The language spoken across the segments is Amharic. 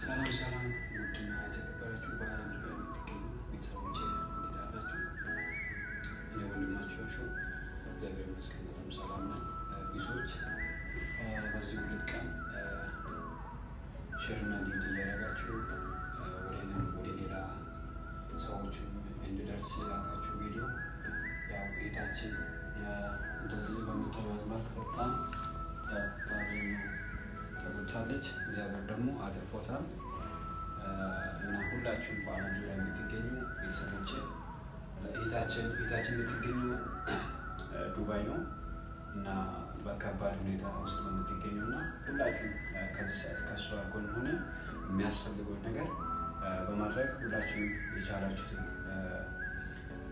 ሰላም ውድና የተከበራችሁ በአለም ዙሪያ የምትገኙ ቤተሰቦቼ እንዴት አላችሁ? እኔ ወንድማችሁ ሾው እግዚአብሔር ይመስገን በጣም ሰላም ነኝ። ብዙዎች በዚህ ሁለት ቀን ሼርና ዲዩቲ እያደረጋችሁ ወደ ሌላ ሰዎችም እንዲደርስ የላካችሁ ቪዲዮ ያው ቤታችን እንደዚህ በምታዩት መልክ በጣም በአብዛኛው ተጎድታለች። እግዚአብሔር ደግሞ አትርፎታል እና ሁላችሁም በአለም ዙሪያ የምትገኙ ቤተሰቦቼ ቤታችን የምትገኙ ዱባይ ነው እና በከባድ ሁኔታ ውስጥ የምትገኙና ሁላችሁም ከዚህ ሰዓት ከሷ ጎን ሆነን የሚያስፈልገው ነገር በማድረግ ሁላችሁም የቻላችሁትን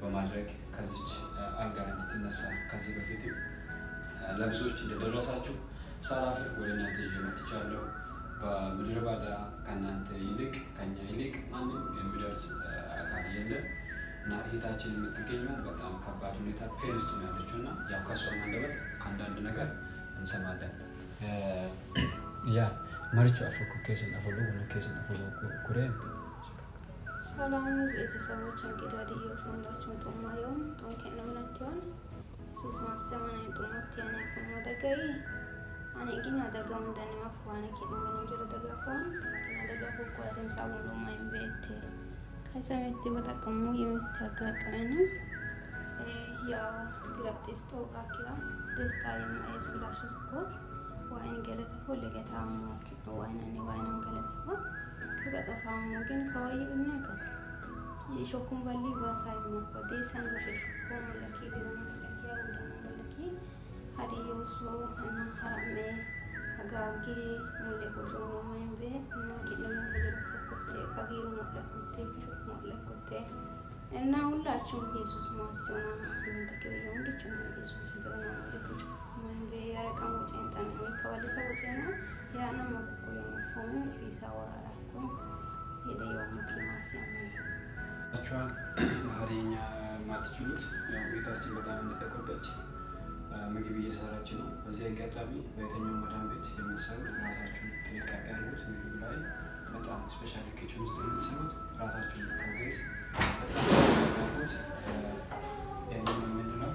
በማድረግ ከዚች አልጋ እንድትነሳ ከዚህ በፊት ለብዙዎች እንደደረሳችሁ ሳላፍር ወደ እናንተ ይዤ መጥቻለሁ። በምድረ ባዳ ከእናንተ ይልቅ ከኛ ይልቅ ማንም የሚደርስ አካል የለም እና እህታችን የምትገኘው በጣም ከባድ ሁኔታ ፔን ውስጥ ነው ያለችውና ያው ከሷ አንደበት አንዳንድ ነገር እንሰማለን። ያ ማርቹ አፈኩ ኬስን አፈሉ ኩሬ ሰላም ቤተሰቦች እንግዲህ የሰንዳችሁ ጦማየው ጦንከን ነው ናቸው ሱስ ማሰማን ጦማት ያኔ ኮማደገይ أنا كنا دعوة مدني ما فوانا كنا بنجرب دعوة كنا دعوة كويسة مساوون ما ينبت كيسا متى بتكمل يمتى أنا يا قربت استوى أكيا تستايم أيس بلاش سكوك وين قلت هو اللي قتامو وين قلت هو كذا فهم ممكن كواي إنك يشوكم بالي بسايم نقدي سنوش يشوكم لكي بيوم لكي أودم لكي hari yoso ana harame agage mulle kojono maimbe na kidlan kajero fokote kagiru mulle kote kisho mulle kote እና ሁላችሁም ኢየሱስ ማስዮና እንተከው ይሁንልችሁ ኢየሱስ ይገረና ማለት ነው ማንበ ያረቃው ጨንታን ወይ ከወደሰ ወጨና ያና መቆቆ የማሰሙ ይሳወራራኩ የደየው ማስያም አቻን አሪኛ ማትችሉት ያው ቤታችን በጣም እንደተቆጣች ምግብ እየሰራች ነው። በዚህ አጋጣሚ በየትኛው መዳም ቤት የምትሰሩት ራሳችሁን ጥንቃቄ አድርጉት። ምግብ ላይ በጣም ስፔሻሊ ኪችን ውስጥ የምትሰሩት ራሳችሁን ከግሬስ በጣም አድርጉት። ምንድነው